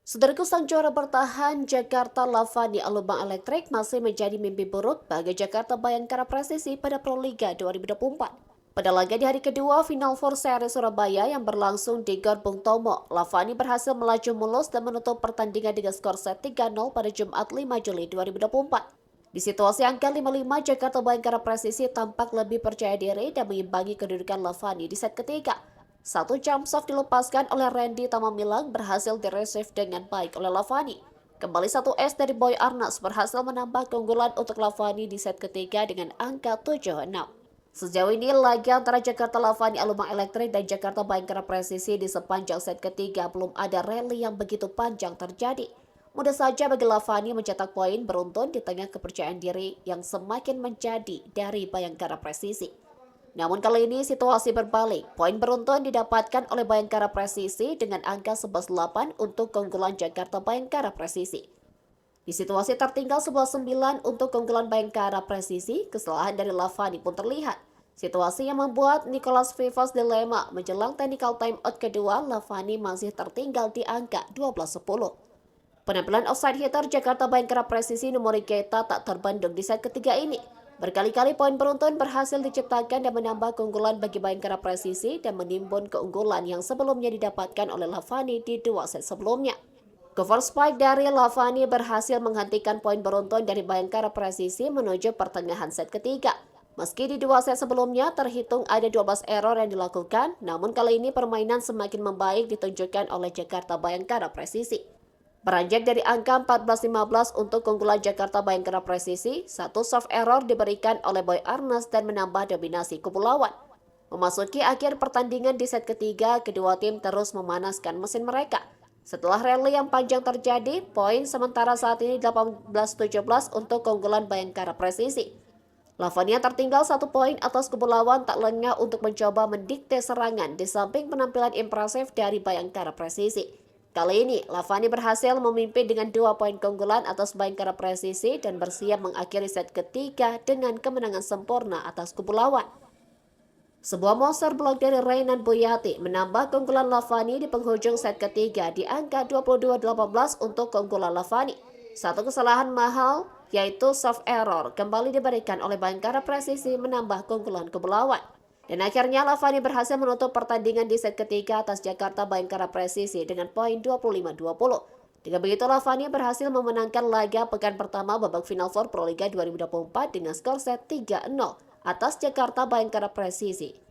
Saudaraku, sang juara bertahan Jakarta Lavani Alubang Elektrik masih menjadi mimpi buruk bagi Jakarta Bayangkara Presisi pada Proliga 2024. Pada laga di hari kedua Final Four Series Surabaya yang berlangsung di Gor Bung Tomo, Lavani berhasil melaju mulus dan menutup pertandingan dengan skor set 3-0 pada Jumat 5 Juli 2024. Di situasi angka 5-5, Jakarta Bayangkara Presisi tampak lebih percaya diri dan mengimbangi kedudukan Lavani di set ketiga. Satu jump serve dilepaskan oleh Randy Tamamilang berhasil diresif dengan baik oleh Lavani. Kembali satu es dari Boy Arnas berhasil menambah keunggulan untuk Lavani di set ketiga dengan angka 7-6. Sejauh ini, laga antara Jakarta Lavani Alumang Elektrik dan Jakarta Bayangkara Presisi di sepanjang set ketiga belum ada rally yang begitu panjang terjadi. Mudah saja bagi Lavani mencetak poin beruntun di tengah kepercayaan diri yang semakin menjadi dari Bayangkara Presisi. Namun kali ini situasi berbalik. Poin beruntun didapatkan oleh Bayangkara Presisi dengan angka 11-8 untuk keunggulan Jakarta Bayangkara Presisi. Di situasi tertinggal 11-9 untuk keunggulan Bayangkara Presisi, kesalahan dari Lavani pun terlihat. Situasi yang membuat Nicholas Vivas dilema menjelang technical timeout kedua, Lavani masih tertinggal di angka 12-10. Penampilan offside hitter Jakarta Bayangkara Presisi nomor Keita tak terbendung di set ketiga ini. Berkali-kali poin beruntun berhasil diciptakan dan menambah keunggulan bagi Bayangkara Presisi dan menimbun keunggulan yang sebelumnya didapatkan oleh Lavani di dua set sebelumnya. Cover spike dari Lavani berhasil menghentikan poin beruntun dari Bayangkara Presisi menuju pertengahan set ketiga. Meski di dua set sebelumnya terhitung ada 12 error yang dilakukan, namun kali ini permainan semakin membaik ditunjukkan oleh Jakarta Bayangkara Presisi. Beranjak dari angka 14-15 untuk keunggulan Jakarta Bayangkara Presisi, satu soft error diberikan oleh Boy Arnas dan menambah dominasi kubu lawan. Memasuki akhir pertandingan di set ketiga, kedua tim terus memanaskan mesin mereka. Setelah rally yang panjang terjadi, poin sementara saat ini 18-17 untuk keunggulan Bayangkara Presisi. Lavania tertinggal satu poin atas kubu lawan tak lengah untuk mencoba mendikte serangan di samping penampilan impresif dari Bayangkara Presisi. Kali ini, Lavani berhasil memimpin dengan 2 poin keunggulan atas Bayangkara Presisi dan bersiap mengakhiri set ketiga dengan kemenangan sempurna atas kubu lawan. Sebuah monster blok dari Reynan Boyati menambah keunggulan Lavani di penghujung set ketiga di angka 22-18 untuk keunggulan Lavani. Satu kesalahan mahal, yaitu soft error, kembali diberikan oleh Bayangkara Presisi menambah keunggulan kubu lawan. Dan akhirnya Lavani berhasil menutup pertandingan di set ketiga atas Jakarta Bayangkara Presisi dengan poin 25-20. Dengan begitu Lavani berhasil memenangkan laga pekan pertama babak Final Four Proliga 2024 dengan skor set 3-0 atas Jakarta Bayangkara Presisi.